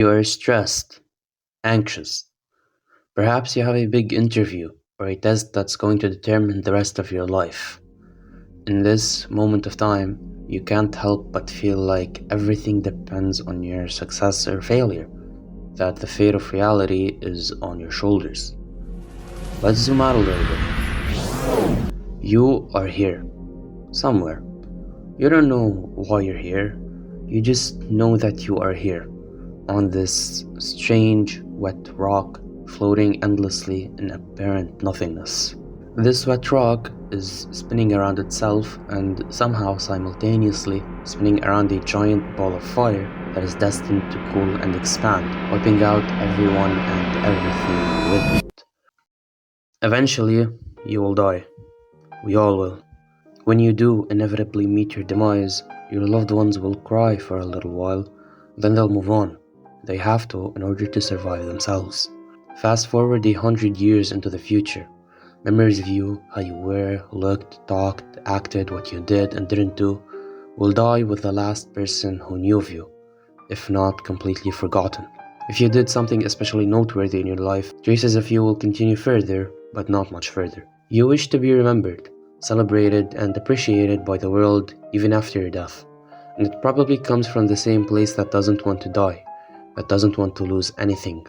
You are stressed, anxious. Perhaps you have a big interview or a test that's going to determine the rest of your life. In this moment of time, you can't help but feel like everything depends on your success or failure, that the fate of reality is on your shoulders. Let's zoom out a little bit. You are here, somewhere. You don't know why you're here, you just know that you are here, on this strange, wet rock floating endlessly in apparent nothingness. This wet rock is spinning around itself and somehow simultaneously spinning around a giant ball of fire that is destined to cool and expand, wiping out everyone and everything with it. Eventually, you will die. We all will. When you do inevitably meet your demise, your loved ones will cry for a little while, then they'll move on. They have to in order to survive themselves. Fast forward 100 years into the future. Memories of you, how you were, looked, talked, acted, what you did and didn't do, will die with the last person who knew of you, if not completely forgotten. If you did something especially noteworthy in your life, traces of you will continue further, but not much further. You wish to be remembered, celebrated and appreciated by the world even after your death. And it probably comes from the same place that doesn't want to die, that doesn't want to lose anything.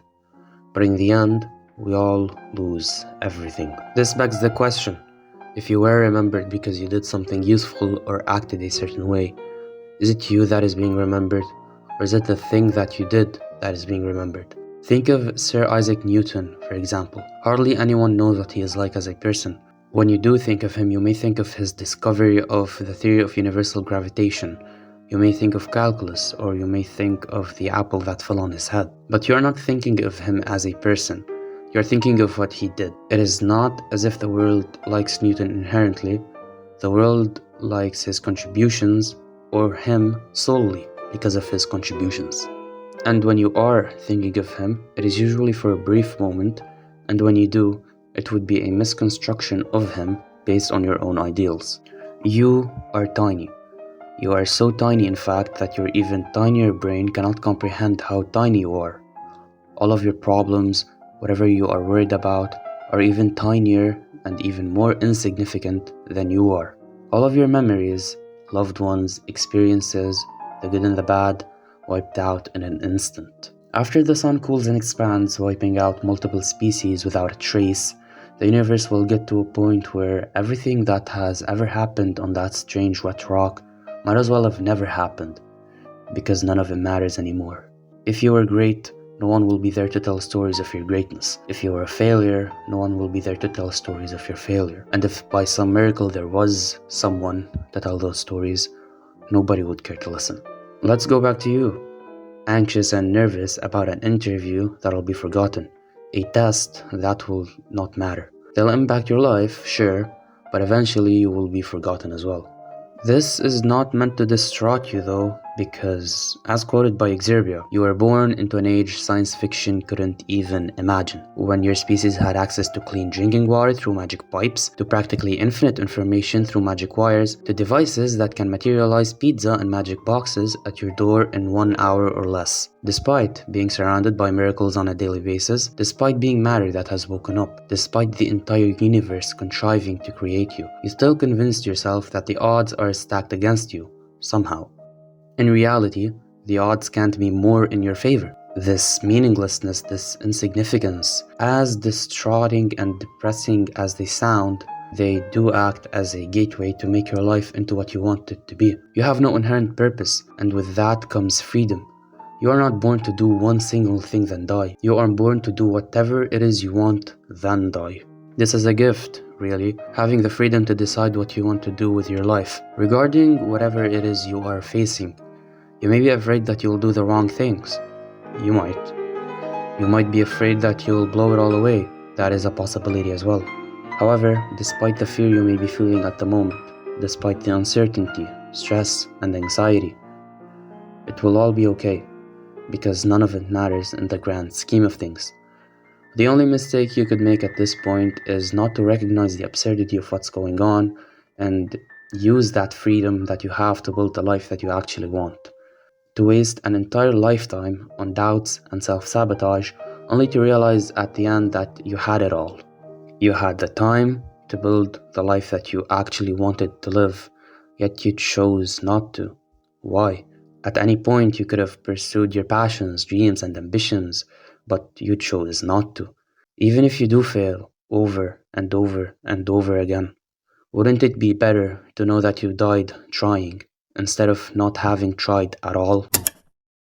But in the end, we all lose everything. This begs the question, if you were remembered because you did something useful or acted a certain way, is it you that is being remembered, or is it the thing that you did that is being remembered? Think of Sir Isaac Newton, for example. Hardly anyone knows what he is like as a person. When you do think of him, you may think of his discovery of the theory of universal gravitation. You may think of calculus, or you may think of the apple that fell on his head. But you are not thinking of him as a person. You are thinking of what he did. It is not as if the world likes Newton inherently. The world likes his contributions, or him solely because of his contributions. And when you are thinking of him, it is usually for a brief moment, and when you do, it would be a misconstruction of him based on your own ideals. You are tiny. You are so tiny, in fact, that your even tinier brain cannot comprehend how tiny you are. All of your problems, whatever you are worried about, are even tinier and even more insignificant than you are. All of your memories, loved ones, experiences, the good and the bad, wiped out in an instant. After the sun cools and expands, wiping out multiple species without a trace, the universe will get to a point where everything that has ever happened on that strange wet rock might as well have never happened, because none of it matters anymore. If you were great, no one will be there to tell stories of your greatness. If you were a failure, no one will be there to tell stories of your failure. And if by some miracle there was someone to tell those stories, nobody would care to listen. Let's go back to you, anxious and nervous about an interview that'll be forgotten, a test that will not matter. They'll impact your life, sure, but eventually you will be forgotten as well. This is not meant to distraught you though, because, as quoted by Xerbia, you were born into an age science fiction couldn't even imagine. When your species had access to clean drinking water through magic pipes, to practically infinite information through magic wires, to devices that can materialize pizza in magic boxes at your door in 1 hour or less. Despite being surrounded by miracles on a daily basis, despite being matter that has woken up, despite the entire universe contriving to create you, you still convinced yourself that the odds are stacked against you, somehow. In reality, the odds can't be more in your favor. This meaninglessness, this insignificance, as distraughting and depressing as they sound, they do act as a gateway to make your life into what you want it to be. You have no inherent purpose, and with that comes freedom. You are not born to do one single thing then die. You are born to do whatever it is you want, then die. This is a gift, really, having the freedom to decide what you want to do with your life, regarding whatever it is you are facing. You may be afraid that you'll do the wrong things. You might. You might be afraid that you'll blow it all away. That is a possibility as well. However, despite the fear you may be feeling at the moment, despite the uncertainty, stress, and anxiety, it will all be okay, because none of it matters in the grand scheme of things. The only mistake you could make at this point is not to recognize the absurdity of what's going on and use that freedom that you have to build the life that you actually want. To waste an entire lifetime on doubts and self sabotage only to realize at the end that you had it all. You had the time to build the life that you actually wanted to live, yet you chose not to. Why? At any point, you could have pursued your passions, dreams, and ambitions, but you chose not to. Even if you do fail over and over and over again, wouldn't it be better to know that you died trying instead of not having tried at all?